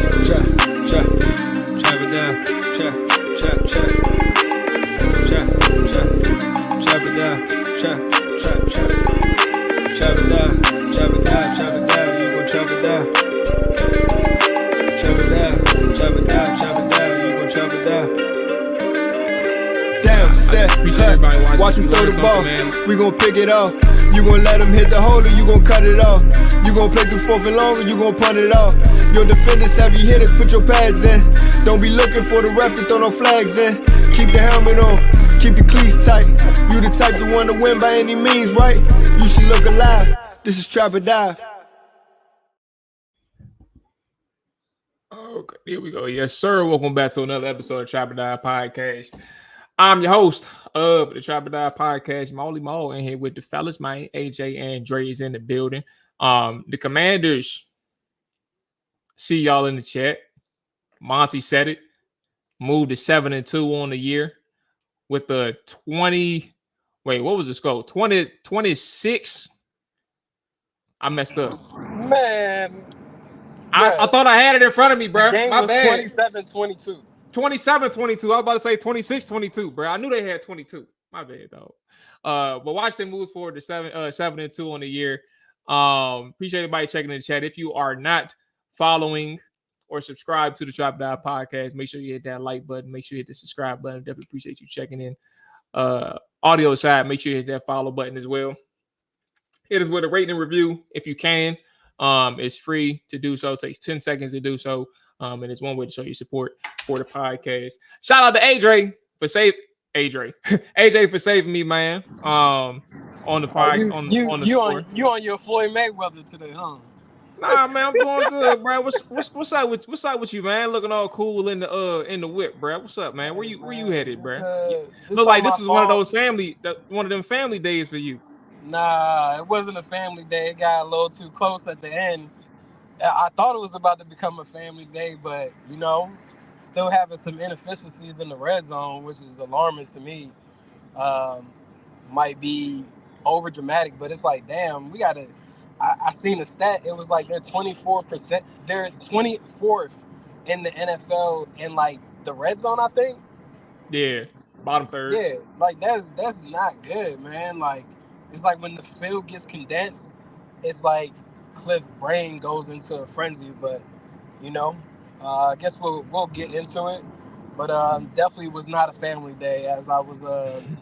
Chop it down. Chop it down. Chop it down. You gon' chop it down. Chop it down. You gon' chop it down. Damn, set, cut. Watch him throw the ball. We gon' pick it off. You gon' let him hit the hole or you gon' cut it off. You gon' play through fourth and long or you gon' punt it off. Your defenders, heavy hitters, put your pads in. Don't be looking for the ref to throw no flags in. Keep the helmet on, keep the cleats tight. You the type to want to win by any means, right? You should look alive. This is Trap or Die. Okay, here we go. Yes, sir. Welcome back to another episode of Trap or Die Podcast. I'm your host of the Trap or Die Podcast, Mual, in here with the fellas, man. AJ and Dre is in the building. The Commanders, see y'all in the chat. Monty said it. Moved to 7-2 on the year with the 20. Wait, what was the score? 26. I messed up. Man. I thought I had it in front of me, bro. The game My was bad. 27-22. 27-22. I was about to say 26-22, bro. I knew they had 22. My bad, though. But watch them move forward to 7-2 on the year. Appreciate everybody checking in the chat. If you are not following or subscribe to the Trap or Die Podcast, make sure you hit that like button. Make sure you hit the subscribe button. Definitely appreciate you checking in. Audio side, make sure you hit that follow button as well. Hit us with a rating and review if you can. It's free to do so. It takes 10 seconds to do so. And it's one way to show your support for the podcast. Shout out to AJ for AJ for saving me, man. On the podcast, you on your Floyd Mayweather today, huh? Nah, man, I'm doing good, bro. What's up with you, man? Looking all cool in the whip, bro. What's up, man? Where you headed, bro? Look like this was one of them family days for you. Nah, it wasn't a family day. It got a little too close at the end. I thought it was about to become a family day, but, still having some inefficiencies in the red zone, which is alarming to me. Might be over dramatic, but it's like, damn, we got to. I seen a stat. It was like they're 24%. They're 24th in the NFL in like the red zone, I think. Yeah, bottom third. Yeah, like that's not good, man. Like it's like when the field gets condensed, it's like Cliff brain goes into a frenzy. But I guess we'll get into it. But definitely was not a family day as I was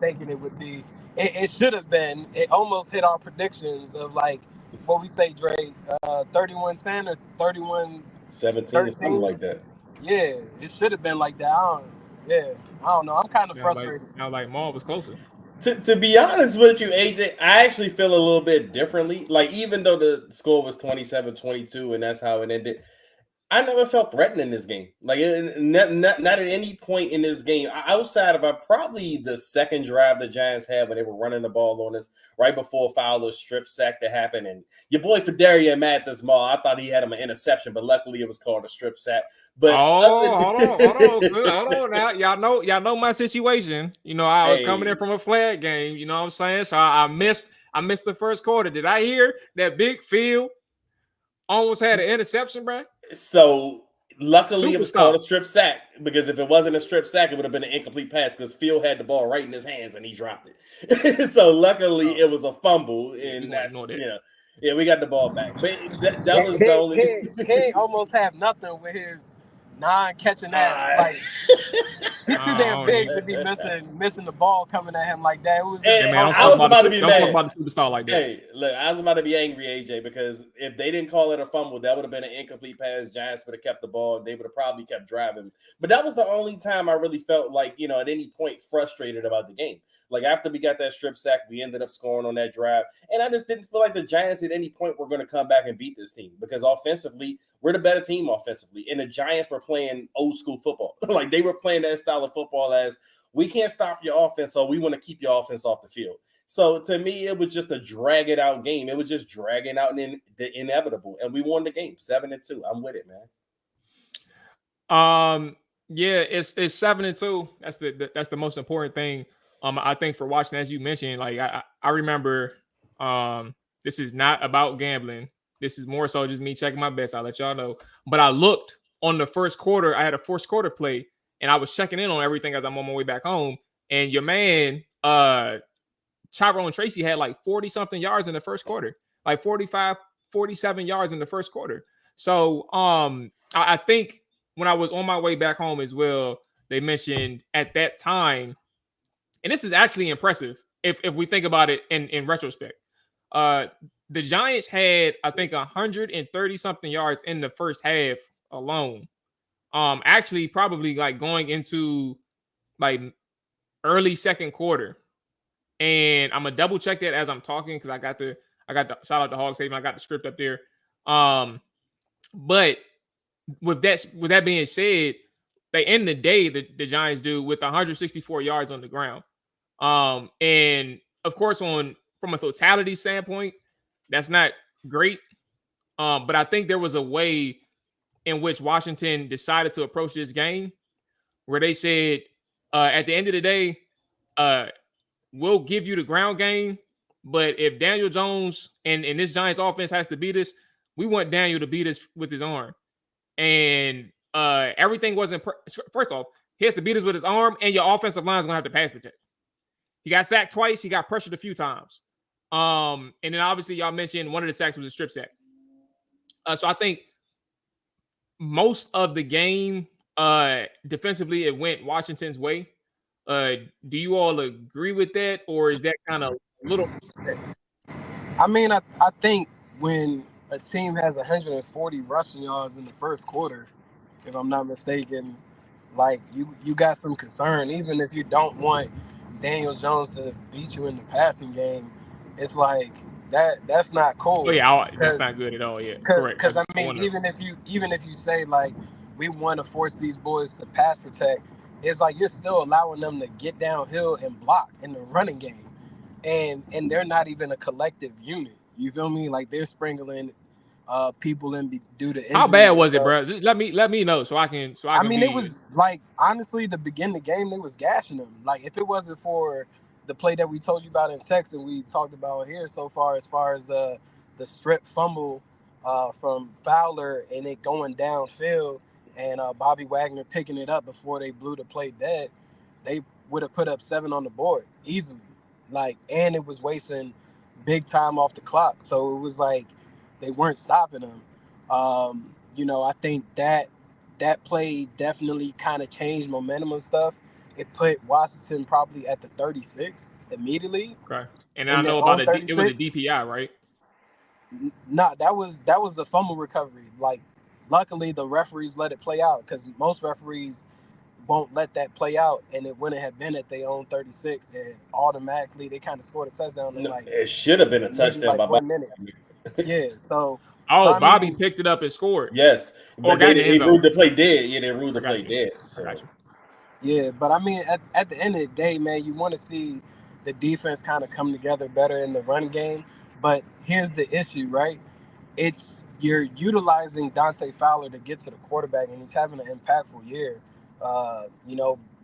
thinking it would be. It should have been. It almost hit our predictions of like what we say, Dre, 31-10 or 31-17, something like that. Yeah, it should have been like that. I don't know. I'm kind of frustrated. Like Mual was closer. To be honest with you, AJ, I actually feel a little bit differently. Like, even though the score was 27-22 and that's how it ended, I never felt threatened in this game. Like, not at any point in this game, outside of probably the second drive the Giants had when they were running the ball on us right before Fowler's strip sack that happened. And your boy Fedarian Mathis Mual, I thought he had him an interception, but luckily it was called a strip sack. But hold on now. Y'all know my situation. I was coming in from a flag game. You know what I'm saying? So I missed the first quarter. Did I hear that Big Phil almost had an interception, bro? So luckily it was called a strip sack, because if it wasn't a strip sack, it would have been an incomplete pass because Phil had the ball right in his hands and he dropped it. So luckily it was a fumble, and that's yeah, we got the ball back. But that was the only. He almost have nothing with his non-catching ass. Like he's too damn big to be missing the ball coming at him like that. It was. I was about to be mad. Don't talk about the superstar like that. Hey, look, I was about to be angry, AJ, because if they didn't call it a fumble, that would have been an incomplete pass. Giants would have kept the ball. They would have probably kept driving. But that was the only time I really felt like, at any point frustrated about the game. Like, after we got that strip sack, we ended up scoring on that drive. And I just didn't feel like the Giants at any point were going to come back and beat this team, because offensively, we're the better team offensively. And the Giants were playing old school football. Like, they were playing that style of football as, we can't stop your offense, so we want to keep your offense off the field. So to me, it was just a drag it out game. It was just dragging out the inevitable. And we won the game 7-2. I'm with it, man. Yeah, it's 7-2. That's the most important thing. I think for watching, as you mentioned, like I remember, this is not about gambling. This is more so just me checking my bets. I'll let y'all know. But I looked on the first quarter, I had a first quarter play, and I was checking in on everything as I'm on my way back home. And your man, Tyrone Tracy had like 40-something yards in the first quarter, like 45, 47 yards in the first quarter. So I think when I was on my way back home as well, they mentioned at that time, and this is actually impressive if we think about it in retrospect. The Giants had, I think, 130-something yards in the first half alone. Actually, probably like going into like early second quarter. And I'm gonna double check that as I'm talking because I got the shout out to Hog Saving. I got the script up there. But with that being said, they end the day the Giants do with 164 yards on the ground. And of course, from a totality standpoint, that's not great. But I think there was a way in which Washington decided to approach this game where they said, at the end of the day, we'll give you the ground game, but if Daniel Jones and this Giants offense has to beat us, we want Daniel to beat us with his arm. And everything wasn't first off, he has to beat us with his arm, and your offensive line is gonna have to pass protect. He got sacked twice, he got pressured a few times. And then obviously y'all mentioned one of the sacks was a strip sack. So I think most of the game defensively it went Washington's way. Do you all agree with that, or is that kind of a little? I mean, I think when a team has 140 rushing yards in the first quarter, if I'm not mistaken, like you got some concern. Even if you don't want Daniel Jones to beat you in the passing game, it's like that's not cool. Oh yeah, that's not good at all. Yeah, correct. Because I mean, even if you say like we want to force these boys to pass protect, it's like you're still allowing them to get downhill and block in the running game, and they're not even a collective unit. You feel me? Like they're sprinkling people in due to injury. How bad was it, bro? Just let me know so I can. I mean, it was like honestly, to begin the game, they was gashing them. Like if it wasn't for the play that we told you about in text and we talked about here so far, as the strip fumble from Fowler and it going downfield. And Bobby Wagner picking it up before they blew the play dead, they would have put up 7 on the board easily. Like, and it was wasting big time off the clock. So it was like they weren't stopping them. I think that play definitely kind of changed momentum and stuff. It put Washington probably at the 36 immediately. Okay. And I know about it was a DPI, right? Nah, that was the fumble recovery. Like, luckily, the referees let it play out because most referees won't let that play out, and it wouldn't have been at their own 36, and automatically they kind of scored a touchdown. In it should have been a touchdown by 1 minute. Yeah, so. Bobby picked it up and scored. Yes, but they ruled the play dead. Yeah, they ruled the play dead. So. Yeah, but I mean, at the end of the day, man, you want to see the defense kind of come together better in the run game. But here's the issue, right? You're utilizing Dante Fowler to get to the quarterback, and he's having an impactful year.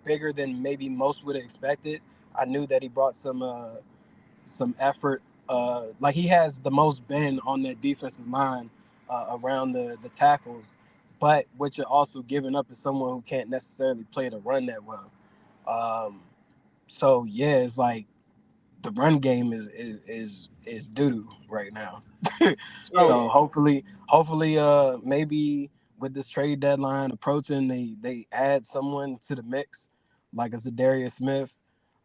Bigger than maybe most would have expected. I knew that he brought some effort. Like he has the most bend on that defensive line around the tackles. But what you're also giving up is someone who can't necessarily play the run that well. So yeah, it's like the run game is doo-doo right now. So hopefully, maybe with this trade deadline approaching, they add someone to the mix, like a Zadarius Smith,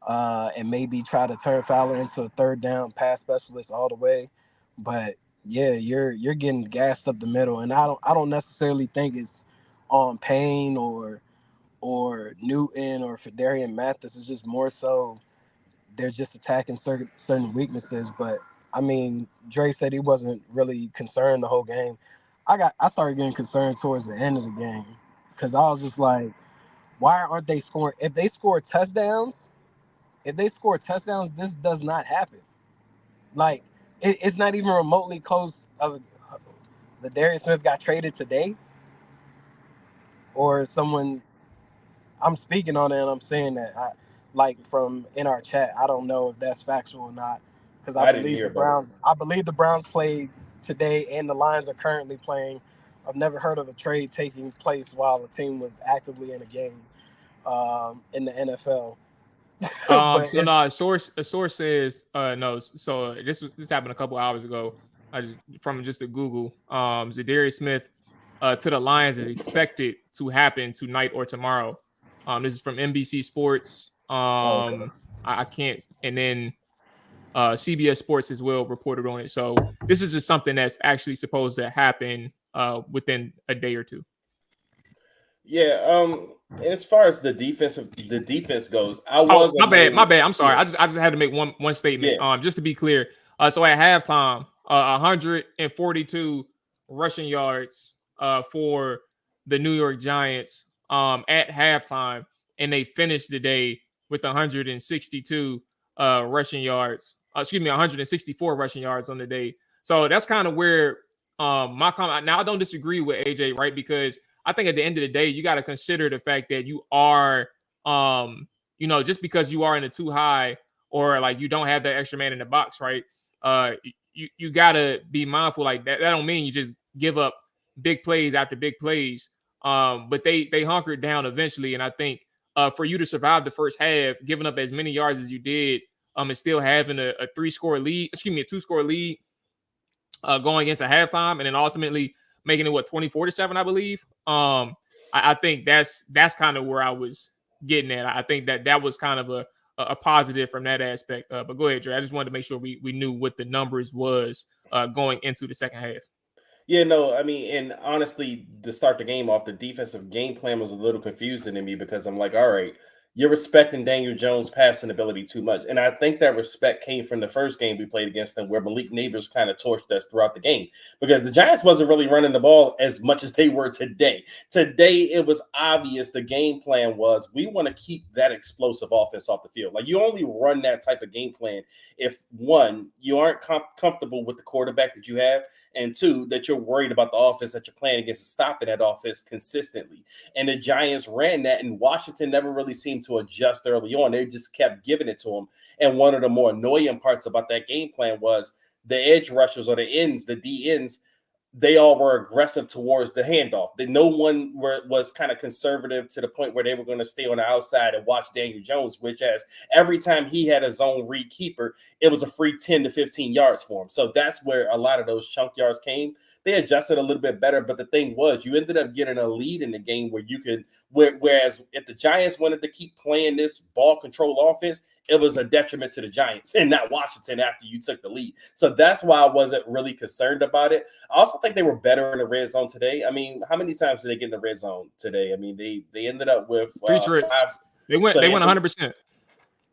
and maybe try to turn Fowler into a third down pass specialist all the way. But yeah, you're getting gassed up the middle, and I don't necessarily think it's on Payne or Newton or Fedarian Mathis. It's just more so they're just attacking certain weaknesses. But I mean, Dre said he wasn't really concerned the whole game. I started getting concerned towards the end of the game because I was just like, why aren't they scoring? If they score touchdowns, this does not happen. Like, it's not even remotely close. Zadarius Smith got traded today, or someone. I'm speaking on it, and I'm saying that from in our chat. I don't know if that's factual or not, because I believe the Browns played today, and the Lions are currently playing. I've never heard of a trade taking place while a team was actively in a game in the NFL. So no, a source says no. So this happened a couple hours ago. I just from just a Google. Zadarius Smith to the Lions is expected to happen tonight or tomorrow. This is from NBC Sports. I can't, and then CBS Sports as well reported on it. So this is just something that's actually supposed to happen within a day or two. Yeah. As far as the defense goes, my bad. I'm sorry. Yeah. I just had to make one statement. Yeah. Just to be clear. So at halftime, 142 rushing yards for the New York Giants at halftime, and they finished the day with 162 rushing yards. 164 rushing yards on the day. So that's kind of where my comment. Now I don't disagree with AJ, right? Because I think at the end of the day, you got to consider the fact that you are, just because you are in the too high or like you don't have that extra man in the box, right? You got to be mindful like that. That don't mean you just give up big plays after big plays. But they hunkered down eventually. And I think for you to survive the first half, giving up as many yards as you did, and still having a 2-score lead, going into halftime, and then ultimately making it 24-7, I believe. I think that's kind of where I was getting at. I think that was kind of a positive from that aspect. But go ahead, Dre. I just wanted to make sure we knew what the numbers was going into the second half. Yeah, no, I mean, and honestly, to start the game off, the defensive game plan was a little confusing to me because I'm like, all right, you're respecting Daniel Jones' passing ability too much. And I think that respect came from the first game we played against them where Malik Neighbors kind of torched us throughout the game because the Giants wasn't really running the ball as much as they were today. Today, it was obvious the game plan was we want to keep that explosive offense off the field. Like you only run that type of game plan if, one, you aren't comfortable with the quarterback that you have, and two, that you're worried about the offense that you're playing against, stopping that offense consistently. And the Giants ran that, and Washington never really seemed to adjust early on. They just kept giving it to them. And one of the more annoying parts about that game plan was the edge rushers or the ends, the D ends, they all were aggressive towards the handoff. No one was kind of conservative to the point where they were going to stay on the outside and watch Daniel Jones, which as every time he had a zone read keeper, it was a free 10 to 15 yards for him. So that's where a lot of those chunk yards came. They adjusted a little bit better, but the thing was you ended up getting a lead in the game where you could, whereas if the Giants wanted to keep playing this ball control offense, it was a detriment to the Giants and not Washington after you took the lead. So that's why I wasn't really concerned about it. I also think they were better in the red zone today. I mean, how many times did they get in the red zone today? I mean, they ended up with 3 trips. They went 100%.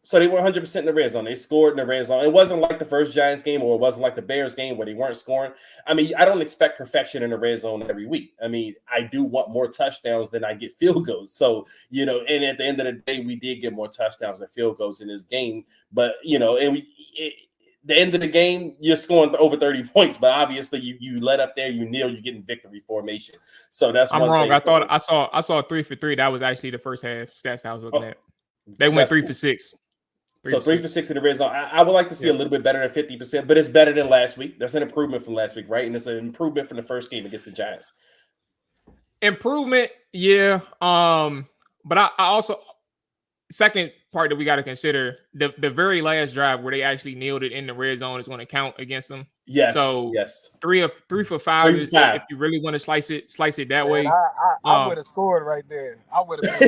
So they were 100% in the red zone. They scored in the red zone. It wasn't like the first Giants game or it wasn't like the Bears game where they weren't scoring. I mean, I don't expect perfection in the red zone every week. I mean, I do want more touchdowns than I get field goals. So, and at the end of the day, we did get more touchdowns than field goals in this game. But, the end of the game, you're scoring over 30 points. But obviously, you let up there, you kneel, you're getting victory formation. So that's I'm wrong. I thought I saw 3 for 3. That was actually the first half stats I was looking at. They went 3 for 6. So 3 for 6 in the red zone. I would like to see a little bit better than 50%, but it's better than last week. That's an improvement from last week, right? And it's an improvement from the first game against the Giants. Improvement, yeah. But I also second part that we got to consider the very last drive where they actually nailed it in the red zone is going to count against them. Yes. So yes, 3 for 5 is if you really want to slice it that way. I would have scored right there. I would have.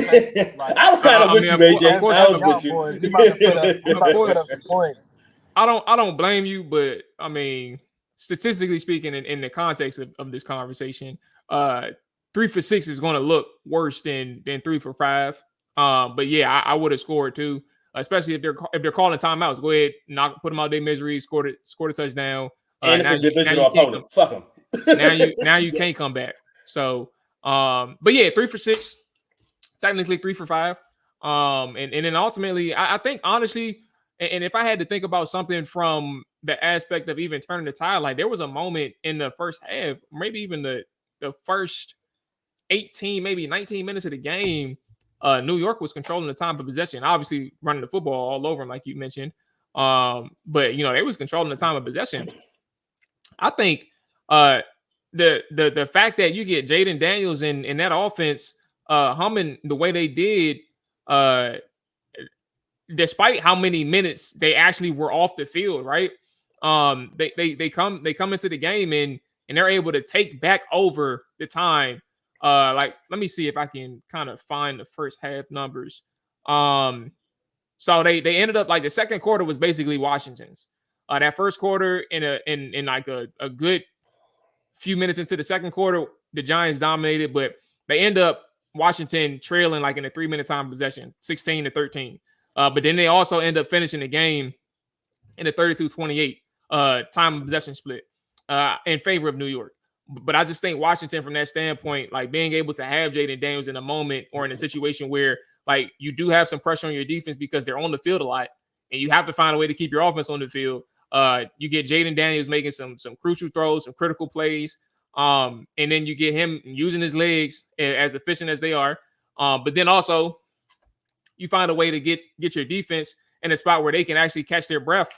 I was kind of with you, AJ. I was with you. Boys, you about to put up some points. I don't blame you, but I mean, statistically speaking, in the context of this conversation, 3 for 6 is going to look worse than 3 for 5. But yeah, I would have scored too, especially if they're calling timeouts. Go ahead, put them out their misery, score the touchdown. And it's a divisional opponent. Fuck them. now you can't come back. So, but yeah, 3 for 6, technically 3 for 5. And then ultimately, I think honestly, and if I had to think about something from the aspect of even turning the tide, like there was a moment in the first half, maybe even the first 18, maybe 19 minutes of the game, New York was controlling the time of possession, obviously running the football all over them, like you mentioned. But they was controlling the time of possession. I think the fact that you get Jaden Daniels in that offense humming the way they did, despite how many minutes they actually were off the field, right? They come into the game and they're able to take back over the time. Like, let me see if I can kind of find the first half numbers. So they ended up, like, the second quarter was basically Washington's. That first quarter, in like a good few minutes into the second quarter, the Giants dominated, but they end up Washington trailing like in a 3-minute time possession, 16-13. But then they also end up finishing the game in a 32-28 time of possession split in favor of New York. But I just think Washington, from that standpoint, like being able to have Jaden Daniels in a moment or in a situation where like you do have some pressure on your defense because they're on the field a lot and you have to find a way to keep your offense on the field. You get Jaden Daniels making some crucial throws, some critical plays. And then you get him using his legs as efficient as they are. But then also you find a way to get your defense in a spot where they can actually catch their breath,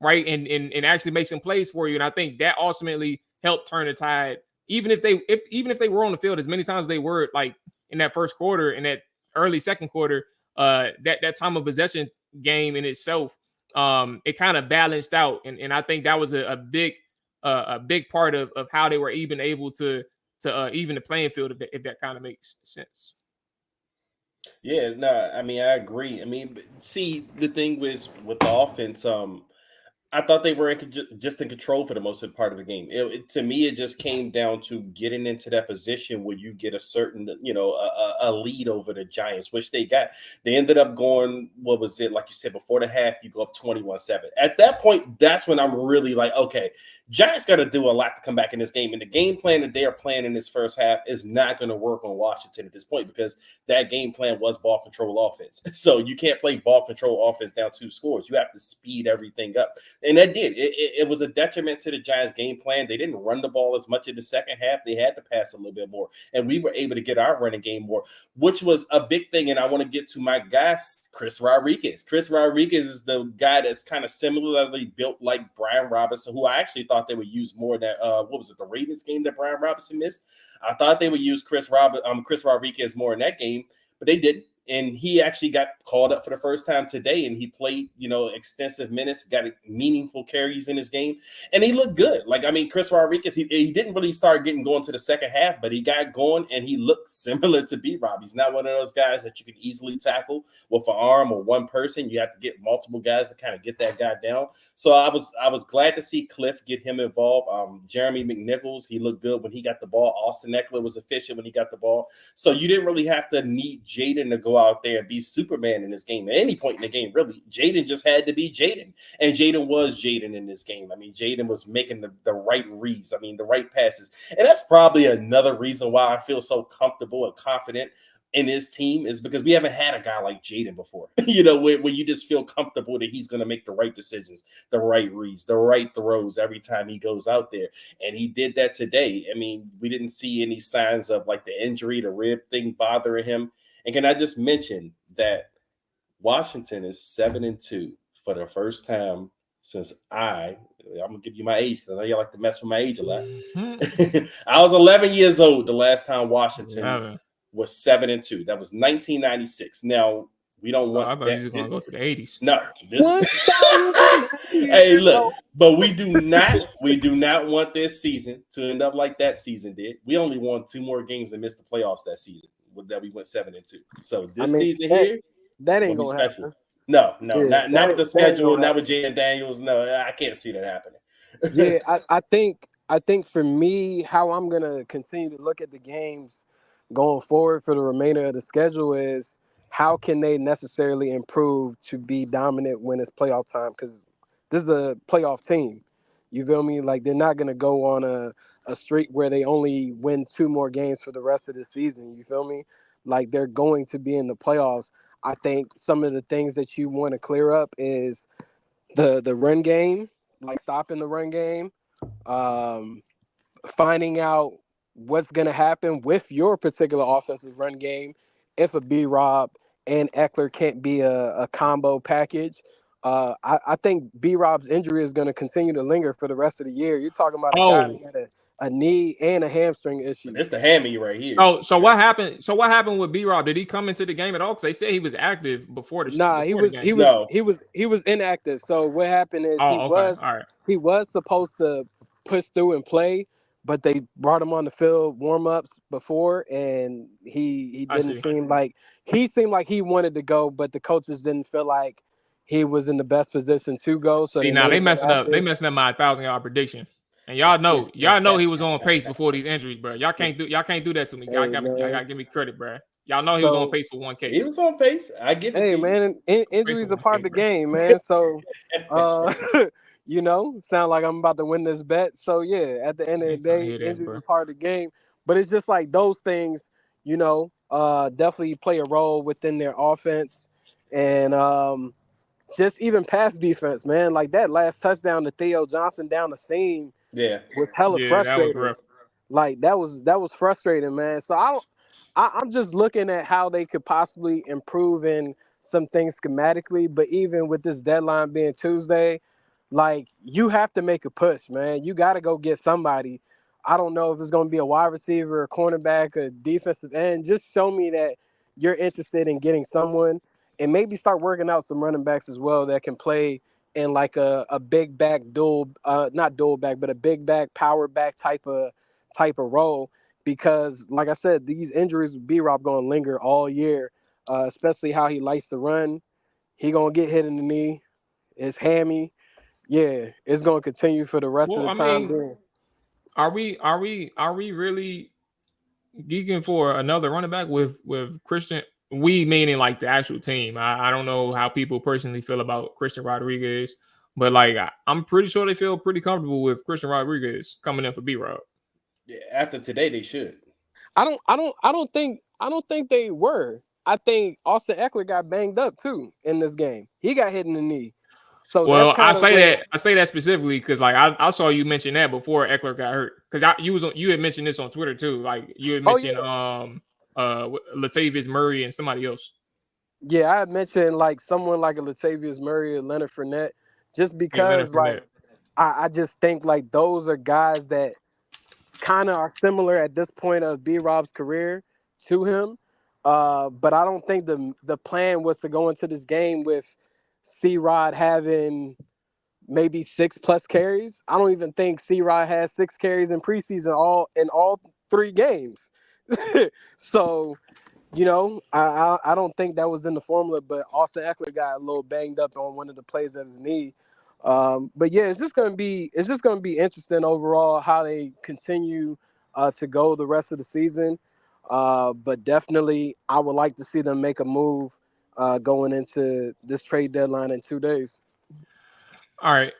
right? And actually make some plays for you. And I think that ultimately helped turn the tide. Even if they were on the field as many times as they were, like in that first quarter and that early second quarter, that time of possession game in itself, it kind of balanced out. And I think that was a big part of how they were even able to even the playing field, if that kind of makes sense. Yeah, no, I mean, I agree. I mean, see, the thing with the offense, I thought they were just in control for the most part of the game. To me, it just came down to getting into that position where you get a certain, a lead over the Giants, which they got. They ended up going, what was it? Like you said, before the half, you go up 21-7. At that point, that's when I'm really like, okay, Giants got to do a lot to come back in this game. And the game plan that they are playing in this first half is not going to work on Washington at this point because that game plan was ball control offense. So you can't play ball control offense down 2 scores. You have to speed everything up. And that did. It was a detriment to the Giants' game plan. They didn't run the ball as much in the second half. They had to pass a little bit more. And we were able to get our running game more, which was a big thing. And I want to get to my guy, Chris Rodriguez. Chris Rodriguez is the guy that's kind of similarly built like Brian Robinson, who I actually thought they would use more than, the Ravens game that Brian Robinson missed? I thought they would use Chris Rodriguez more in that game, but they didn't. And he actually got called up for the first time today, and he played, extensive minutes, got meaningful carries in his game, and he looked good. Like, I mean, Chris Rodriguez, he didn't really start going to the second half, but he got going, and he looked similar to B-Rob. He's not one of those guys that you can easily tackle with an arm or one person. You have to get multiple guys to kind of get that guy down. So I was glad to see Cliff get him involved. Jeremy McNichols, he looked good when he got the ball. Austin Eckler was efficient when he got the ball. So you didn't really have to need Jaden to go out there and be Superman in this game at any point in the game, really. Jaden just had to be Jaden, and Jaden was Jaden in this game. I mean, Jaden was making the right reads, I mean, the right passes, and that's probably another reason why I feel so comfortable and confident in his team, is because we haven't had a guy like Jaden before, where you just feel comfortable that he's going to make the right decisions, the right reads, the right throws every time he goes out there. And he did that today. I mean, we didn't see any signs of like the injury, the rib thing bothering him. And can I just mention that Washington is 7-2 for the first time since I'm going to give you my age because I know you like to mess with my age a lot. I was 11 years old the last time Washington was 7-2. That was 1996. Now, we don't want I thought you were going to go to the 80s. No. Hey, look, but we do not want this season to end up like that season did. We only won 2 more games and missed the playoffs that season. That we went 7-2. So this season here, that ain't gonna happen. No, not with the schedule, not with Jaden Daniels. No, I can't see that happening. Yeah, I think for me, how I'm gonna continue to look at the games going forward for the remainder of the schedule is how can they necessarily improve to be dominant when it's playoff time? Because this is a playoff team. You feel me? Like, they're not gonna go on a streak where they only win 2 more games for the rest of the season. You feel me? Like, they're going to be in the playoffs. I think some of the things that you want to clear up is the run game, like stopping the run game, finding out what's going to happen with your particular offensive run game if a B-Rob and Eckler can't be a combo package. I think B-Rob's injury is going to continue to linger for the rest of the year. You're talking about a guy who had a knee and a hamstring issue. It's the hammy right here. Oh, so what happened? So what happened with B-Rob? Did he come into the game at all? Because they said he was active before the Nah, game. he was inactive. So what happened is he was supposed to push through and play, but they brought him on the field warm-ups before, and he didn't seem like he wanted to go, but the coaches didn't feel like he was in the best position to go. So they messing up. They messing up my 1,000-yard prediction. And y'all know he was on pace before these injuries, bro. Y'all can't do that to me. Y'all gotta give me credit, bro. Y'all know he was on pace for 1K. He was on pace. I give it to you. Man, injuries are part of the game, man. So, sound like I'm about to win this bet. So yeah, at the end of the day, injuries are part of the game. But it's just like those things, definitely play a role within their offense, and just even pass defense, man. Like that last touchdown to Theo Johnson down the seam. Yeah, was hella frustrating. That was rough. Like that was frustrating, man. So I'm just looking at how they could possibly improve in some things schematically. But even with this deadline being Tuesday, like you have to make a push, man. You got to go get somebody. I don't know if it's going to be a wide receiver, a cornerback, a defensive end. Just show me that you're interested in getting someone, and maybe start working out some running backs as well that can play in like a big back not dual back, but a big back power back type of role. Because like I said, these injuries with B-Rob gonna linger all year, especially how he likes to run. He gonna get hit in the knee, his hammy. Yeah, it's gonna continue for the rest of the time. Are we really geeking for another running back with Christian? We meaning like the actual team. I don't know how people personally feel about Christian Rodriguez, but like I'm pretty sure they feel pretty comfortable with Christian Rodriguez coming in for B-Rob. Yeah, after today they should. I don't think they were. I think Austin Eckler got banged up too in this game. He got hit in the knee. So I say that specifically because like I saw you mention that before Eckler got hurt, because you had mentioned this on Twitter too. Like you had mentioned Latavius Murray and somebody else. Yeah, I had mentioned like someone like a Latavius Murray or Leonard Fournette, just because I just think like those are guys that kind of are similar at this point of B-Rob's career to him. But I don't think the plan was to go into this game with C-Rod having maybe 6+ carries. I don't even think C-Rod has 6 carries in preseason in all 3 games. So, I don't think that was in the formula, but Austin Eckler got a little banged up on one of the plays at his knee. But yeah, it's just gonna be interesting overall how they continue to go the rest of the season. But definitely, I would like to see them make a move going into this trade deadline in 2 days. All right,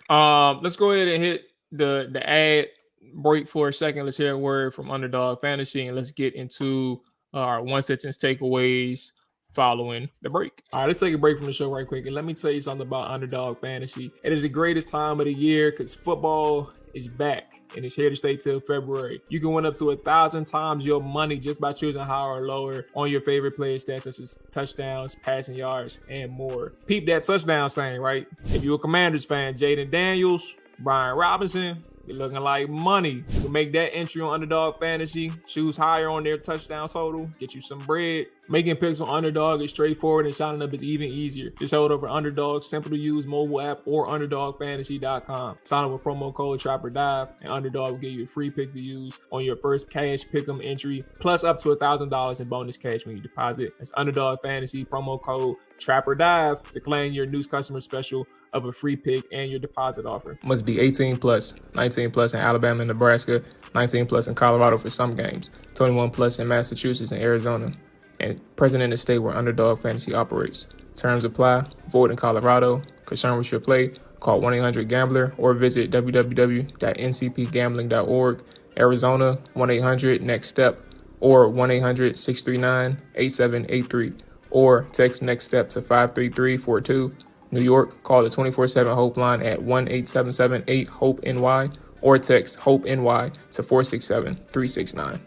let's go ahead and hit the ad break for a second. Let's hear a word from Underdog Fantasy, and let's get into our one sentence takeaways following the break. All right, let's take a break from the show right quick, and let me tell you something about Underdog Fantasy. It is the greatest time of the year because football is back and it's here to stay till February. You can win up to 1,000 times your money just by choosing higher or lower on your favorite player stats such as touchdowns, passing yards, and more. Peep that touchdown thing, right? If you're a Commanders fan, Jaden Daniels, Brian Robinson, you're looking like money. You can make that entry on Underdog Fantasy, choose higher on their touchdown total, get you some bread. Making picks on Underdog is straightforward, and signing up is even easier. Just head over Underdog's simple to use mobile app or UnderdogFantasy.com. Sign up with promo code TrapperDive, and Underdog will give you a free pick to use on your first cash pick'em entry, plus up to $1,000 in bonus cash when you deposit. That's Underdog Fantasy promo code TrapperDive to claim your new customer special of a free pick and your deposit offer. Must be 18 plus, 19 plus in Alabama and Nebraska, 19 plus in Colorado for some games, 21 plus in Massachusetts and Arizona, and present in the state where Underdog Fantasy operates. Terms apply. Void in Colorado. Concerned with your play? Call 1-800-GAMBLER or visit www.ncpgambling.org. Arizona, 1-800-NEXT-STEP or 1-800-639-8783 or text NEXT STEP to 53342. New York, call the 24/7 Hope line at 1-877-8-HOPE-NY or text HOPE-NY to 467-369.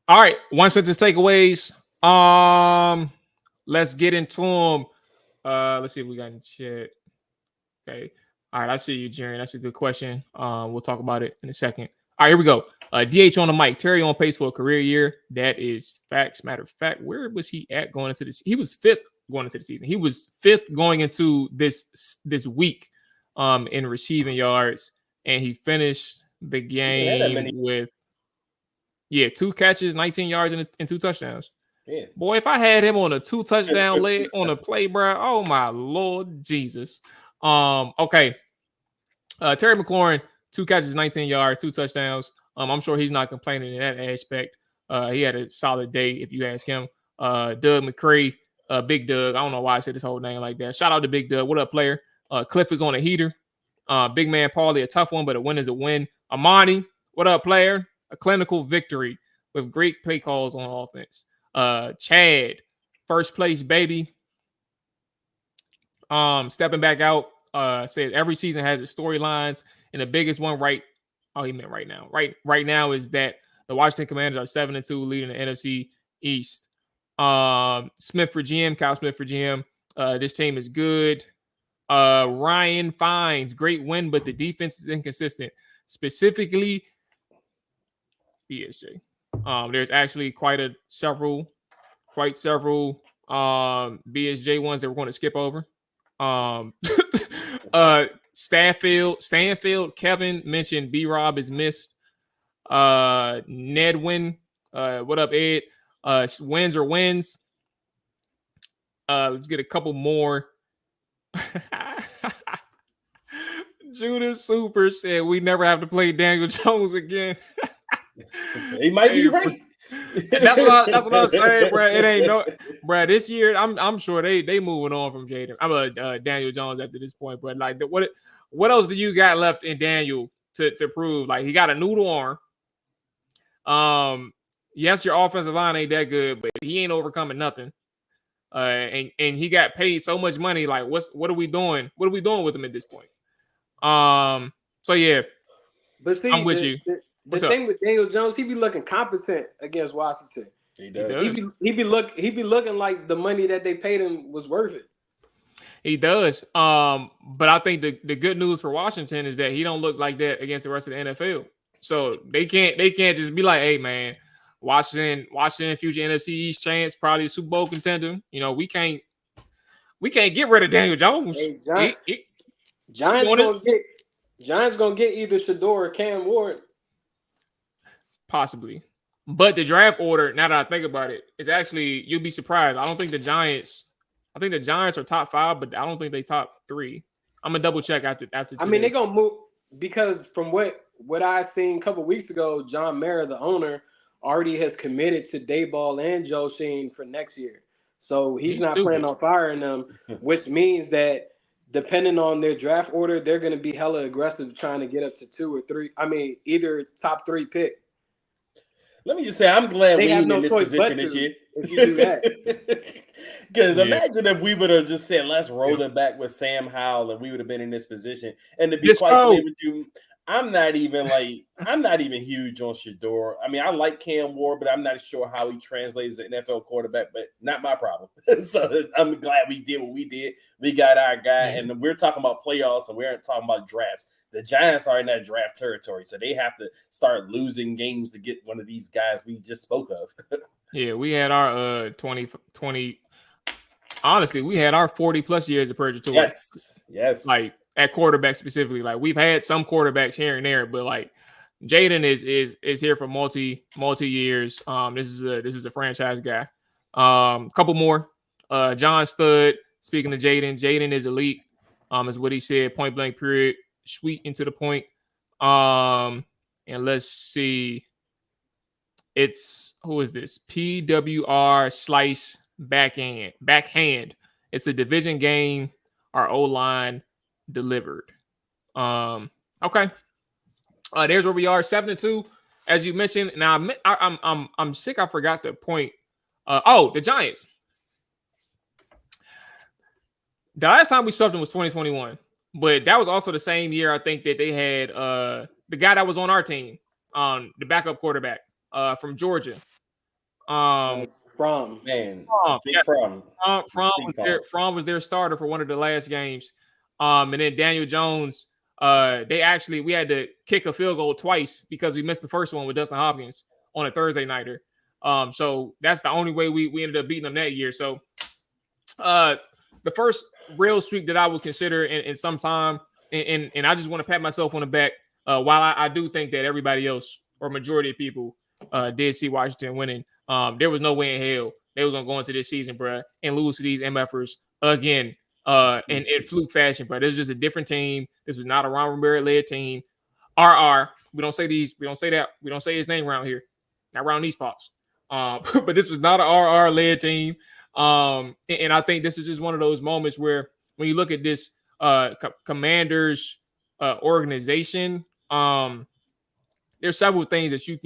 All right, one sentence takeaways. Let's get into them. Let's see if we got in chat. Okay. All right, I see you, Jerry. That's a good question. We'll talk about it in a second. All right, here we go. DH on the mic. Terry on pace for a career year. That is facts. Matter of fact, where was he at going into this? He was 5th going into the season. He was 5th going into this week in receiving yards, and he finished the game with 2 catches, 19 yards, and 2 touchdowns. Yeah. Boy, if I had him on a 2 touchdown leg on a play, bro, oh my Lord Jesus. Okay. Terry McLaurin, 2 catches, 19 yards, 2 touchdowns. I'm sure he's not complaining in that aspect. He had a solid day, if you ask him. Doug McCray, Big Doug. I don't know why I said his whole name like that. Shout out to Big Doug. What up, player? Cliff is on a heater. Big man Paulie, a tough one, but a win is a win. Amani, what up, player? A clinical victory with great play calls on offense. Chad, first place, baby. Stepping back out, says every season has its storylines, and the biggest one he meant right now. Right now is that the Washington Commanders are 7-2, leading the NFC East. Smith for GM, Kyle Smith for GM. This team is good. Ryan Fines, great win, but the defense is inconsistent. Specifically, BSJ. There's actually quite several BSJ ones that we're going to skip over. Stanfield, Kevin mentioned B-Rob is missed. Nedwin, what up, Ed? Wins or wins. Let's get a couple more. Judas Super said we never have to play Daniel Jones again. He might be right. That's what I'm saying, bro. It ain't no, bro. This year, I'm sure they moving on from Jaden. Daniel Jones after this point, but like, what else do you got left in Daniel to prove? Like, he got a noodle arm. Yes, your offensive line ain't that good, but he ain't overcoming nothing. And he got paid so much money. Like, what are we doing? What are we doing with him at this point? So yeah, but see, I'm with you. The thing with Daniel Jones, he be looking competent against Washington. He does. He be looking like the money that they paid him was worth it. He does. But I think the good news for Washington is that he don't look like that against the rest of the NFL. So they can't just be like, hey man, Washington future NFC East chance, probably a Super Bowl contender. You know, we can't get rid of Daniel Jones. Hey, Giants gonna get either Shador or Cam Ward. Possibly. But the draft order, now that I think about it, is actually, you'll be surprised. I think the Giants are top 5, but I don't think they top 3. I'm gonna double check after today. I mean, they're gonna move because from what I seen a couple weeks ago, John Mara, the owner, already has committed to Dayball and Joe Sheen for next year. So he's not planning on firing them, which means that depending on their draft order, they're gonna be hella aggressive trying to get up to 2 or 3. I mean, either top 3 pick. Let me just say, I'm glad we ain't in this position this year. If you do that. Because imagine if we would have just said, let's roll it back with Sam Howell, and we would have been in this position. And to be quite clear with you, I'm not even huge on Shador. I mean, I like Cam Ward, but I'm not sure how he translates the NFL quarterback, but not my problem. So I'm glad we did what we did. We got our guy, and we're talking about playoffs, and we aren't talking about drafts. The Giants are in that draft territory, so they have to start losing games to get one of these guys we just spoke of. Yeah, we had our 20. Honestly, we had our 40+ years of purgatory. Yes. Like at quarterback specifically, like we've had some quarterbacks here and there, but like Jaden is here for multi years. This is a franchise guy. Couple more. John Stud. Speaking of Jaden is elite. Is what he said. Point blank. Period. Sweet and to the point. And let's see. It's who is this? PWR Slice backhand. It's a division game. Our O-line delivered. Okay. There's where we are, 7-2, as you mentioned. Now I'm sick. I forgot the point. The Giants. The last time we swept them was 2021, but that was also the same year I think that they had the guy that was on our team, the backup quarterback from Georgia. Fromm was their starter for one of the last games. And then Daniel Jones, we had to kick a field goal twice because we missed the first one with Dustin Hopkins on a Thursday nighter. So that's the only way we ended up beating them that year. So the first real sweep that I would consider in some time, and I just want to pat myself on the back, while I do think that everybody else or majority of people did see Washington winning. There was no way in hell they was gonna go into this season, bro, and lose to these MFers again. In fluke fashion, but this is just a different team. This was not a Ron Rivera led team. RR. We don't say that. We don't say his name around here. Not around these parts. But this was not an RR led team. And I think this is just one of those moments where when you look at this Commanders organization, there's several things that you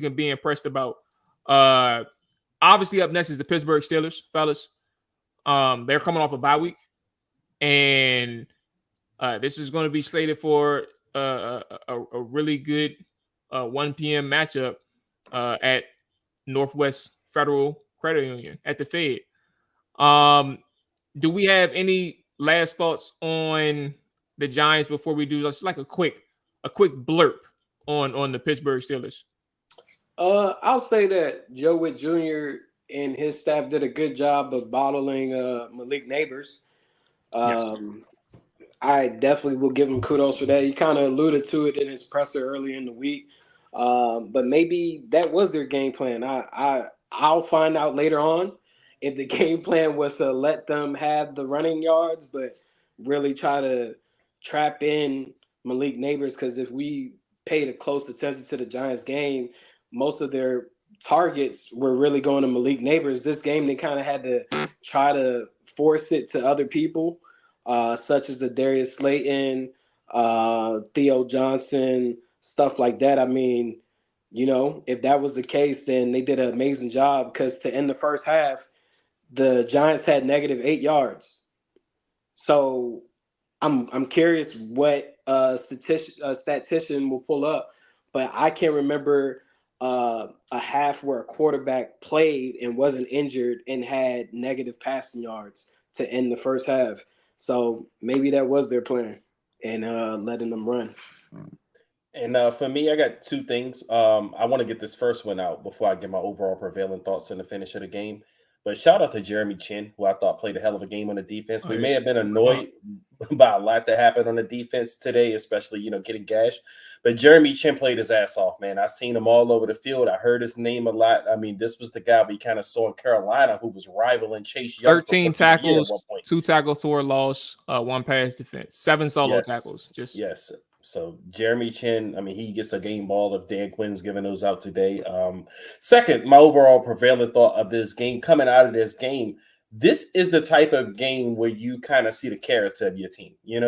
can be impressed about. Obviously up next is the Pittsburgh Steelers, fellas. They're coming off a bye week. And this is going to be slated for a really good 1 p.m. matchup at Northwest Federal Credit Union at the Fed. Do we have any last thoughts on the Giants before we do just like a quick blurb on the Pittsburgh Steelers? I'll say that Joe Witt Jr. and his staff did a good job of bottling Malik Neighbors. Yes. I definitely will give him kudos for that. He kind of alluded to it in his presser earlier in the week, but maybe that was their game plan. I'll find out later on if the game plan was to let them have the running yards, but really try to trap in Malik Neighbors, because if we paid a close attention to the Giants game, most of their targets were really going to Malik Neighbors. This game, they kind of had to try to force it to other people, such as the Darius Slayton, Theo Johnson, stuff like that. I mean, if that was the case, then they did an amazing job, because to end the first half, the Giants had -8 yards. So I'm curious what a statistician will pull up, but I can't remember a half where a quarterback played and wasn't injured and had negative passing yards to end the first half. So maybe that was their plan, and letting them run. And for me, I got two things. I want to get this first one out before I get my overall prevailing thoughts on the finish of the game. But shout out to Jeremy Chin, who I thought played a hell of a game on the defense. We may have been annoyed by a lot that happened on the defense today, especially, getting gashed. But Jeremy Chin played his ass off, man. I seen him all over the field. I heard his name a lot. I mean, this was the guy we kind of saw in Carolina who was rivaling Chase Young. 13 tackles, 2 tackles for a loss, 1 pass defense, 7 solo tackles. Yes. So Jeremy Chin, I mean, he gets a game ball if Dan Quinn's giving those out today. Second, my overall prevailing thought of this game, coming out of this game, this is the type of game where you kind of see the character of your team. You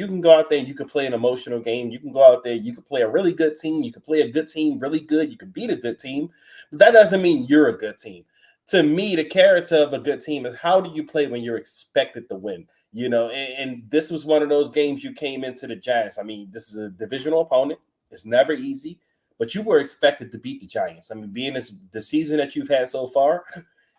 can go out there and you can play an emotional game. You can go out there, you can play a really good team. You can play a good team really good. You can beat a good team. But that doesn't mean you're a good team. To me, the character of a good team is how do you play when you're expected to win? And this was one of those games you came into the Giants. I mean, this is a divisional opponent. It's never easy, but you were expected to beat the Giants. I mean, being the season that you've had so far,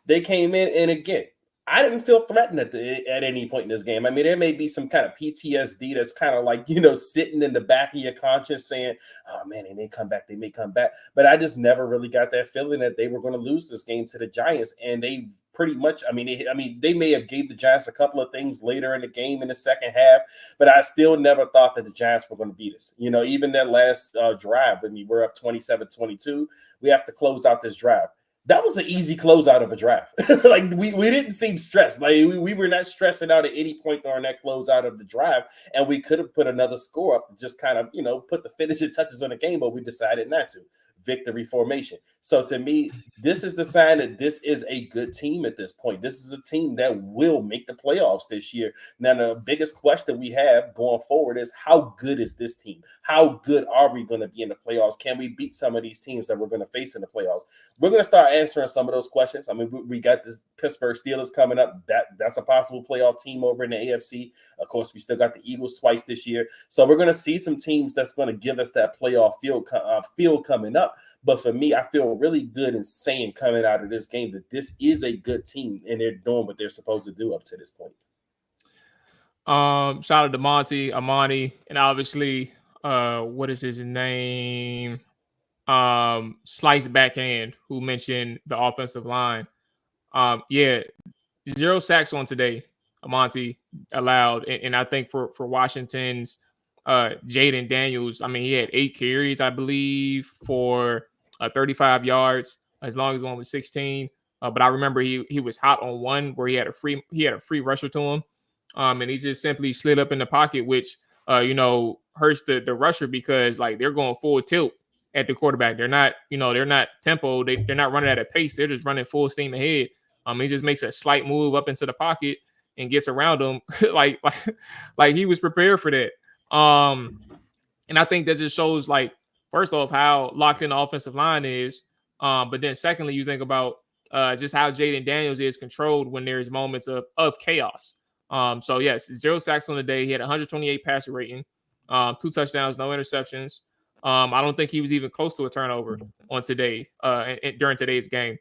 they came in, and again, I didn't feel threatened at any point in this game. I mean, there may be some kind of PTSD that's kind of like, sitting in the back of your conscience saying, oh, man, they may come back. But I just never really got that feeling that they were going to lose this game to the Giants. And they pretty much, they may have gave the Giants a couple of things later in the game in the second half, but I still never thought that the Giants were going to beat us. Even that last drive, we're up 27-22. We have to close out this drive. That was an easy closeout of a drive. Like we didn't seem stressed. Like we were not stressing out at any point during that closeout of the drive, and we could have put another score up to just kind of put the finishing touches on the game, but we decided not to. Victory formation. So to me, this is the sign that this is a good team at this point. This is a team that will make the playoffs this year. Now, the biggest question we have going forward is how good is this team? How good are we going to be in the playoffs? Can we beat some of these teams that we're going to face in the playoffs? We're going to start answering some of those questions. I mean, we got this Pittsburgh Steelers coming up. That's a possible playoff team over in the AFC. Of course, we still got the Eagles twice this year. So we're going to see some teams that's going to give us that playoff feel coming up. But for me, I feel really good in saying coming out of this game that this is a good team and they're doing what they're supposed to do up to this point. Shout out to Monty, Amani, and obviously, what is his name? Slice Backhand, who mentioned the offensive line. Yeah, 0 sacks on today. Amante allowed, and I think for Washington's Jaden Daniels, I mean, he had 8 carries, I believe, for 35 yards. As long as one was 16. But I remember he was hot on one where he had a free rusher to him, and he just simply slid up in the pocket, which hurts the rusher because like they're going full tilt at the quarterback. They're not tempo. They're not running at a pace. They're just running full steam ahead. He just makes a slight move up into the pocket and gets around them like he was prepared for that. And I think that just shows, like, first off, how locked in the offensive line is. But then secondly, you think about just how Jaden Daniels is controlled when there's moments of chaos. So yes, 0 sacks on the day. He had 128 passer rating, 2 touchdowns, no interceptions. I don't think he was even close to a turnover on today during today's game.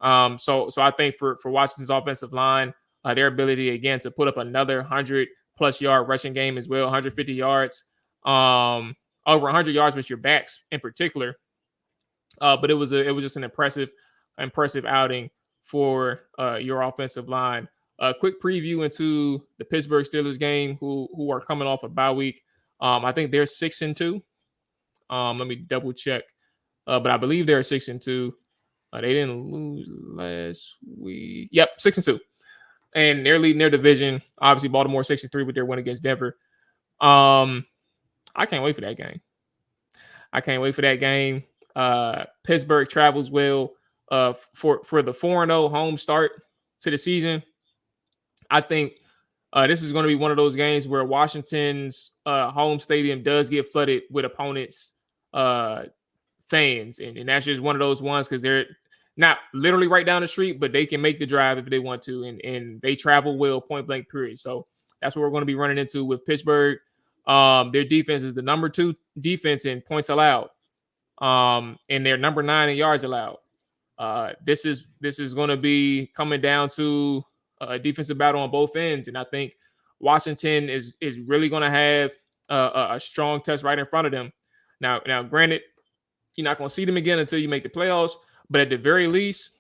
So I think for Washington's offensive line, their ability again to put up another 100+ yard rushing game as well, 150 yards, over 100 yards with your backs in particular. But it was just an impressive outing for your offensive line. A quick preview into the Pittsburgh Steelers game, who are coming off a bye week. I think they're 6-2. Let me double check, but I believe they're 6-2. They didn't lose last week. Yep, 6-2, and they're leading their division. Obviously, Baltimore 6-3 with their win against Denver. I can't wait for that game. Pittsburgh travels well for the 4-0 home start to the season. I think this is going to be one of those games where Washington's home stadium does get flooded with opponents' fans, and that's just one of those ones because they're not literally right down the street, but they can make the drive if they want to, and they travel well, point blank period. So that's what we're going to be running into with Pittsburgh. Their defense is the number 2 defense in points allowed, and they're number 9 in yards allowed. This is going to be coming down to a defensive battle on both ends, and I think Washington is really going to have a strong test right in front of them. Now, granted, you're not going to see them again until you make the playoffs, but at the very least,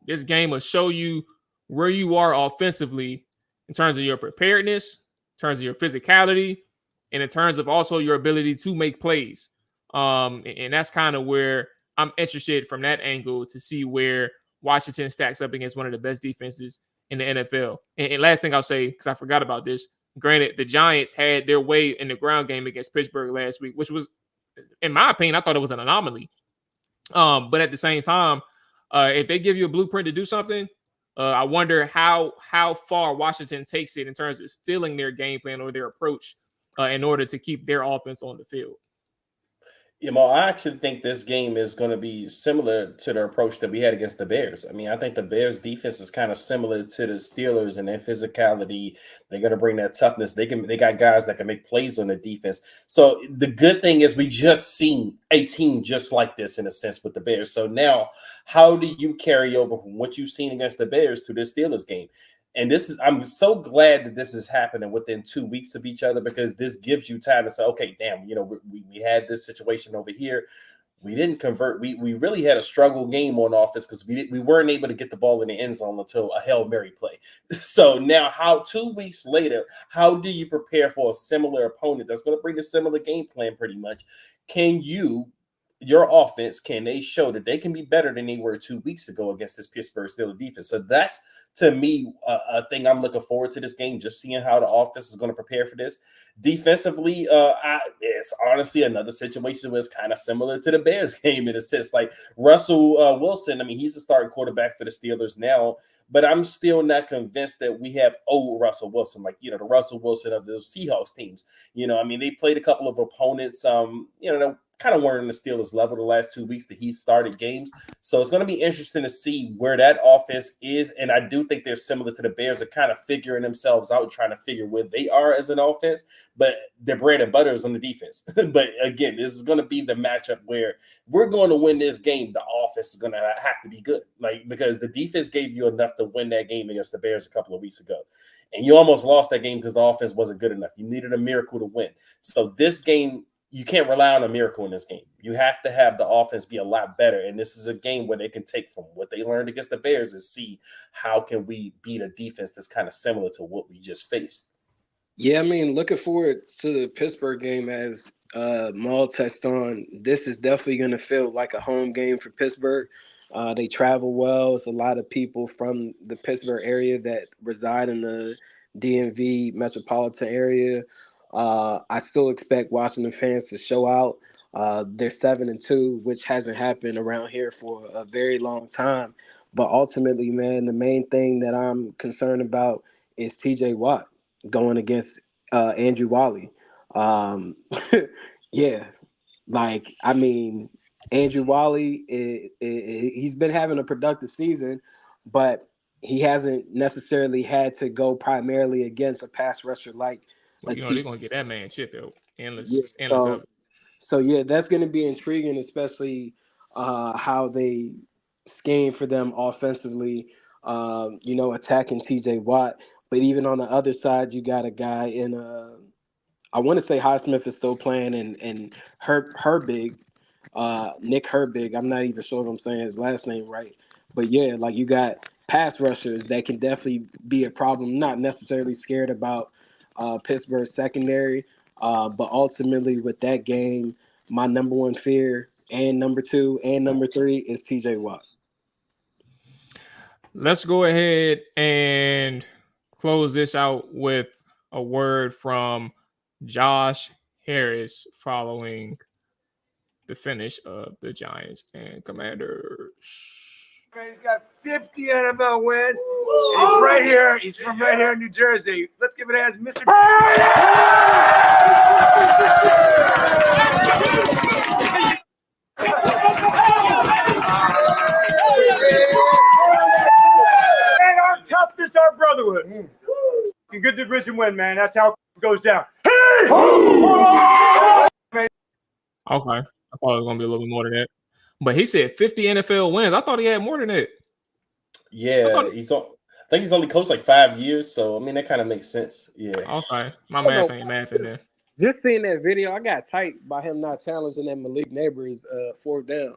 this game will show you where you are offensively in terms of your preparedness, in terms of your physicality, and in terms of also your ability to make plays. And that's kind of where I'm interested from that angle to see where Washington stacks up against one of the best defenses in the NFL. And last thing I'll say, because I forgot about this, granted, the Giants had their way in the ground game against Pittsburgh last week, which was, in my opinion, I thought it was an anomaly. But at the same time, if they give you a blueprint to do something, I wonder how far Washington takes it in terms of stealing their game plan or their approach in order to keep their offense on the field. I actually think this game is going to be similar to the approach that we had against the Bears. I mean, I think the Bears defense is kind of similar to the Steelers in their physicality. They're going to bring that toughness. They got guys that can make plays on the defense. So the good thing is we just seen a team just like this in a sense with the Bears. So now how do you carry over from what you've seen against the Bears to this Steelers game? And I'm so glad that this is happening within 2 weeks of each other, because this gives you time to say, okay, damn, we had this situation over here. We didn't convert. We really had a struggle game on offense because we weren't able to get the ball in the end zone until a Hail Mary play. So now 2 weeks later, how do you prepare for a similar opponent that's going to bring a similar game plan pretty much? Your offense, can they show that they can be better than they were 2 weeks ago against this Pittsburgh Steelers defense? So that's, to me, a thing I'm looking forward to this game, just seeing how the offense is going to prepare for this. Defensively, it's honestly another situation where it's kind of similar to the Bears game in a sense. Like Russell Wilson, I mean, he's the starting quarterback for the Steelers now, but I'm still not convinced that we have old Russell Wilson, like, the Russell Wilson of the Seahawks teams. I mean, they played a couple of opponents, kind of weren't in the Steelers level the last 2 weeks that he started games. So it's going to be interesting to see where that offense is. And I do think they're similar to the Bears. They're kind of figuring themselves out, trying to figure where they are as an offense, but their bread and butter is on the defense. But again, this is going to be the matchup where we're going to win this game. The offense is going to have to be good, because the defense gave you enough to win that game against the Bears a couple of weeks ago. And you almost lost that game because the offense wasn't good enough. You needed a miracle to win. So this game, you can't rely on a miracle in this game. You have to have the offense be a lot better. And this is a game where they can take from what they learned against the Bears and see how can we beat a defense that's kind of similar to what we just faced. Yeah, I mean, looking forward to the Pittsburgh game as Mual touched on. This is definitely going to feel like a home game for Pittsburgh. They travel well. It's a lot of people from the Pittsburgh area that reside in the DMV metropolitan area. I still expect Washington fans to show out. They're 7-2, which hasn't happened around here for a very long time. But ultimately, man, the main thing that I'm concerned about is TJ Watt going against Andrew Wally. Yeah, like, I mean, Andrew Wally, he's been having a productive season, but he hasn't necessarily had to go primarily against a pass rusher like. Well, they're gonna get that man chip out. Endless Yeah, of it. so yeah, that's going to be intriguing, especially how they scheme for them offensively. Attacking TJ Watt, but even on the other side, you got a guy in I want to say Highsmith is still playing, and Herbig, Nick Herbig. I'm not even sure if I'm saying his last name right, but yeah, like, you got pass rushers that can definitely be a problem. Not necessarily scared about Pittsburgh's secondary, but ultimately with that game, my number one fear and number two and number three is TJ Watt. Let's go ahead and close this out with a word from Josh Harris following the finish of the Giants and Commanders. He's got 50 NFL wins. And he's right here. He's from right here in New Jersey. Let's give it as Mr. And our toughness, our brotherhood. Good division win, man. That's how it goes down. Hey! Okay. I thought it was going to be a little bit more than that. But he said 50 NFL wins. I thought he had more than that. Yeah, I think he's only coached like 5 years, so I mean that kind of makes sense. Yeah. Okay. My math ain't math in there. Just seeing that video, I got tight by him not challenging that Malik Neighbors fourth down.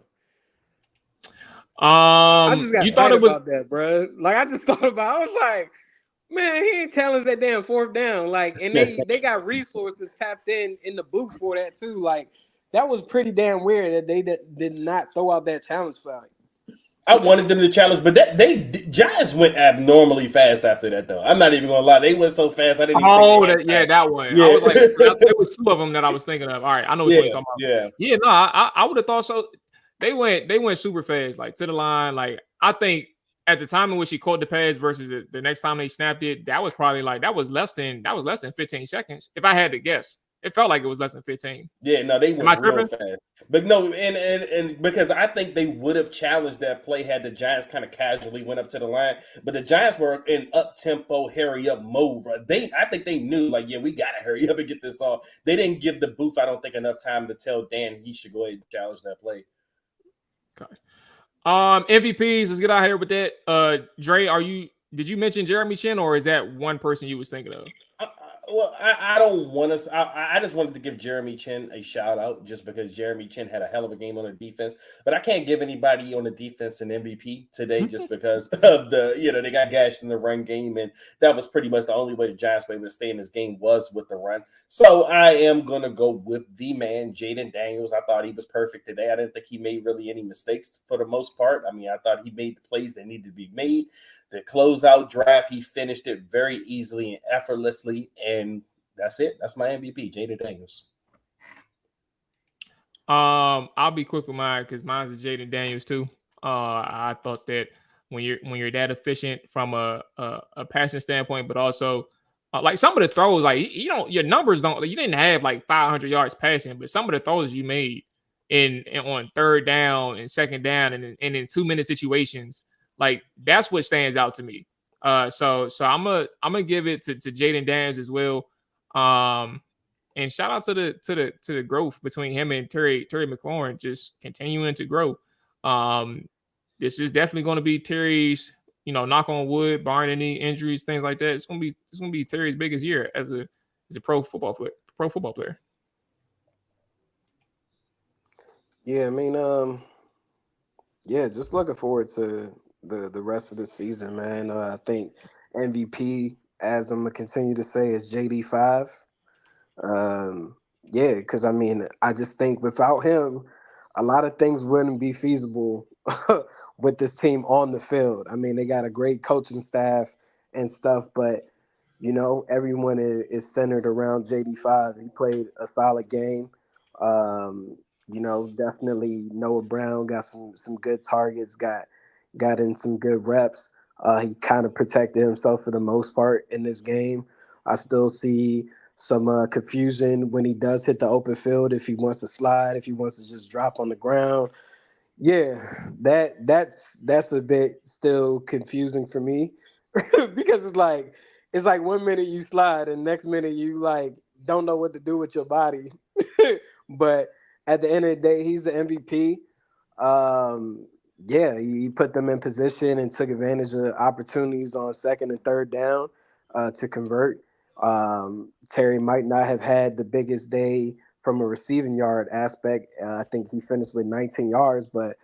I just got tight about that, bro. Like, I just thought about it. I was like, man, he ain't challenged that damn fourth down. Like, and they got resources tapped in the booth for that too. Like, that was pretty damn weird that they did not throw out that challenge flag. I wanted them to challenge, but Giants went abnormally fast after that, though. I'm not even gonna lie; they went so fast. I didn't. That one. Yeah. I was like, there was two of them that I was thinking of. All right, I know what you're talking about. Yeah. No, I would have thought so. They went super fast, like to the line. Like, I think at the time in which he caught the pass versus the next time they snapped it, that was probably like that was less than 15 seconds. If I had to guess, it felt like it was less than 15. Yeah, no, they went real fast. But no, and because I think they would have challenged that play had the Giants kind of casually went up to the line. But the Giants were in up-tempo, hurry-up mode. Right? I think they knew, like, yeah, we got to hurry up and get this off. They didn't give the booth, I don't think, enough time to tell Dan he should go ahead and challenge that play. Okay. MVPs, let's get out here with that. Dre, did you mention Jeremy Chin, or is that one person you was thinking of? Well, I don't want to. I just wanted to give Jeremy Chin a shout out just because Jeremy Chin had a hell of a game on the defense. But I can't give anybody on the defense an MVP today just because of they got gashed in the run game, and that was pretty much the only way the Giants were able to stay in this game was with the run. So I am gonna go with the man, Jaden Daniels. I thought he was perfect today. I didn't think he made really any mistakes for the most part. I mean, I thought he made the plays that needed to be made. The closeout drive, he finished it very easily and effortlessly, and that's it. That's my MVP, Jaden Daniels. I'll be quick with mine because mine is Jaden Daniels too. I thought that when you're that efficient from a passing standpoint, but also like some of the throws, like your numbers don't. You didn't have like 500 yards passing, but some of the throws you made in on third down and second down and in 2-minute situations. Like, that's what stands out to me. So I'm gonna give it to Jaden Daniels as well. And shout out to the growth between him and Terry McLaurin, just continuing to grow. This is definitely going to be Terry's knock on wood, barring any injuries, things like that, it's gonna be Terry's biggest year as a pro football player. Yeah, I mean, yeah, just looking forward to the rest of the season, man. I think MVP, as I'm gonna continue to say, is JD5. Yeah, because I mean, I just think without him, a lot of things wouldn't be feasible with this team on the field. I mean, they got a great coaching staff and stuff, but everyone is centered around JD5. He played a solid game. Definitely Noah Brown got some good targets, got in some good reps. He kind of protected himself for the most part in this game. I still see some confusion when he does hit the open field, if he wants to slide, if he wants to just drop on the ground. Yeah, that's a bit still confusing for me because it's like 1 minute you slide and next minute you like don't know what to do with your body. But at the end of the day, he's the MVP. Yeah, he put them in position and took advantage of opportunities on second and third down to convert. Terry might not have had the biggest day from a receiving yard aspect. I think he finished with 19 yards, but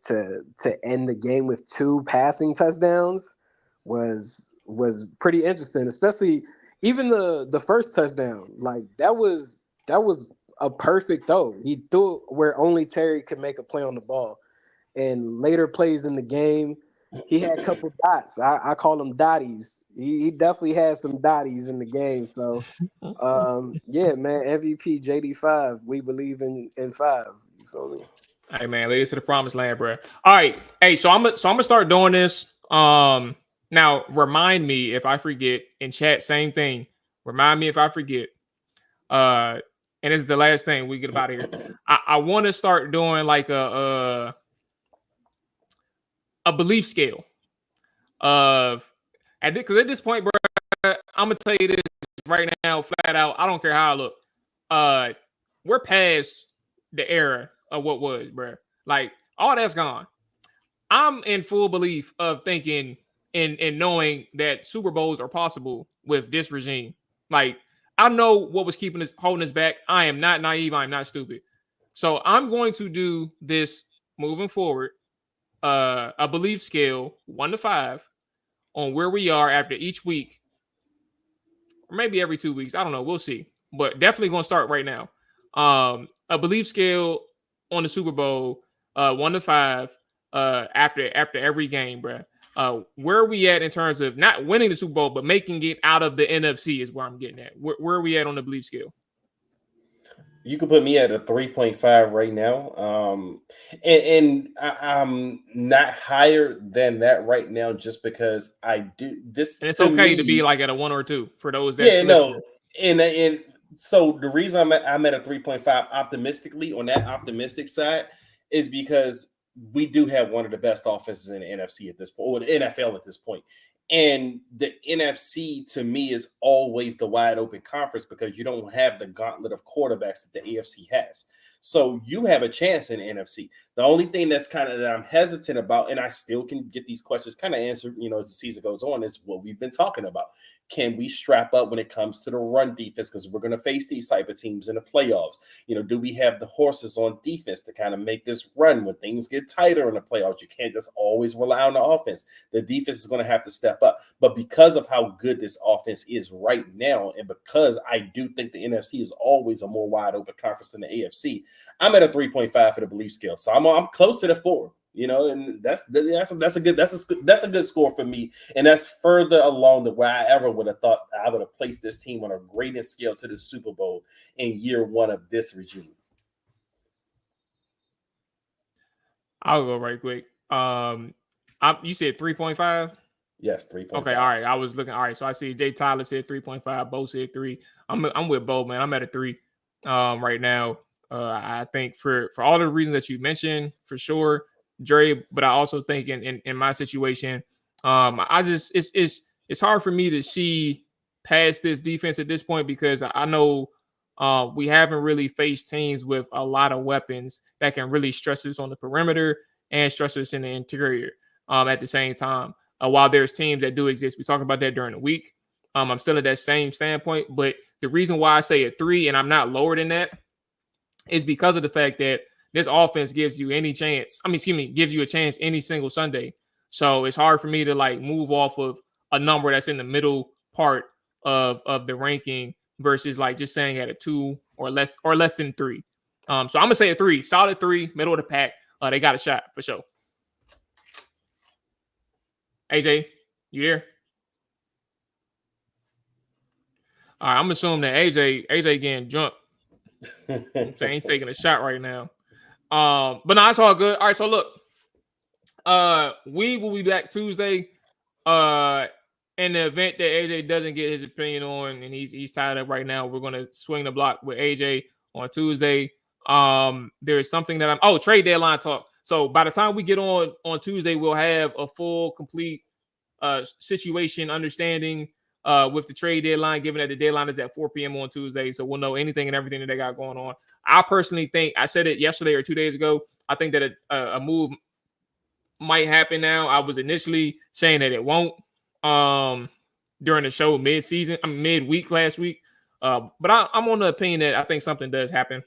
to end the game with 2 passing touchdowns was pretty interesting, especially even the first touchdown. Like that was a perfect throw. He threw it where only Terry could make a play on the ball. And later plays in the game, he had a couple dots. I call them dotties. He definitely had some dotties in the game. So, yeah, man, MVP JD5. We believe in 5. You feel me? Hey man, ladies to the promised land, bro. All right, hey, so I'm gonna start doing this. Now remind me if I forget in chat. Same thing. Remind me if I forget. And this is the last thing we get about here. I want to start doing like a belief scale of because at this point, bro, I'm gonna tell you this right now, flat out. I don't care how I look. We're past the era of what was, bro. Like all that's gone. I'm in full belief of thinking and knowing that Super Bowls are possible with this regime. Like I know what was holding us back. I am not naive. I'm not stupid. So I'm going to do this moving forward. A belief scale 1 to 5 on where we are after each week, or maybe every 2 weeks. I don't know. We'll see. But definitely going to start right now. A belief scale on the Super Bowl, 1 to 5, after every game, bro. Where are we at in terms of not winning the Super Bowl, but making it out of the NFC is where I'm getting at. Where are we at on the belief scale? You can put me at a 3.5 right now. And I'm not higher than that right now just because I do this. And it's okay to be like at a 1 or 2 for those that and so the reason I'm at a 3.5 optimistically on that optimistic side is because we do have one of the best offenses in the NFC at this point, or the NFL at this point. And the NFC to me is always the wide open conference because you don't have the gauntlet of quarterbacks that the AFC has. So you have a chance in the NFC. The only thing that's kind of that I'm hesitant about, and I still can get these questions kind of answered, as the season goes on, is what we've been talking about. Can we strap up when it comes to the run defense? Because we're going to face these type of teams in the playoffs. Do we have the horses on defense to kind of make this run when things get tighter in the playoffs? You can't just always rely on the offense. The defense is going to have to step up. But because of how good this offense is right now, and because I do think the NFC is always a more wide open conference than the AFC, I'm at a 3.5 for the belief scale. So I'm close to the 4. And that's a good score for me, and that's further along than where I ever would have thought I would have placed this team on a greatest scale to the Super Bowl in year 1 of this regime. I'll go right quick. You said 3.5. Yes, 3.5. Okay, all right. I was looking. All right, so I see Jay Tyler said 3.5. Bo said 3. I'm with Bo, man. I'm at a 3 right now. I think for all the reasons that you mentioned, for sure. Dre, but I also think in my situation, I just it's hard for me to see past this defense at this point because I know we haven't really faced teams with a lot of weapons that can really stress us on the perimeter and stress us in the interior at the same time. while there's teams that do exist. We talked about that during the week. I'm still at that same standpoint, but the reason why I say a 3 and I'm not lower than that is because of the fact that this offense gives you any chance. Gives you a chance any single Sunday. So it's hard for me to like move off of a number that's in the middle part of the ranking versus like just saying at a 2 or less than 3. So I'm gonna say a 3, solid 3, middle of the pack. They got a shot for sure. AJ, you there? All right, I'm assuming that AJ getting jumped. So ain't taking a shot right now. But no, it's all good. All right, so look, we will be back Tuesday. In the event that AJ doesn't get his opinion on, and he's tied up right now, we're gonna swing the block with AJ on Tuesday. There is something that trade deadline talk. So by the time we get on Tuesday, we'll have a full, complete situation understanding with the trade deadline, given that the deadline is at 4 p.m. on Tuesday. So we'll know anything and everything that they got going on. I personally think, I said it yesterday or 2 days ago, I think that a move might happen now. I was initially saying that it won't during the show midweek last week. But I'm on the opinion that I think something does happen.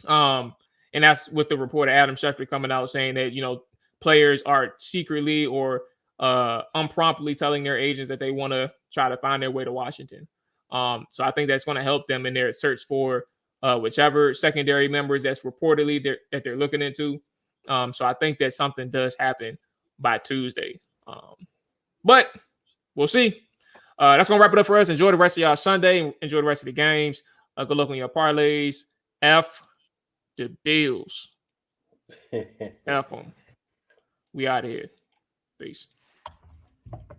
And that's with the report of Adam Schefter coming out saying that, players are secretly or unpromptly telling their agents that they want to try to find their way to Washington. So I think that's going to help them in their search for whichever secondary members that's reportedly that they're looking into. So I think that something does happen by Tuesday. But we'll see. That's going to wrap it up for us. Enjoy the rest of y'all Sunday. Enjoy the rest of the games. Good luck on your parlays. F the Bills. F them. We out of here. Peace.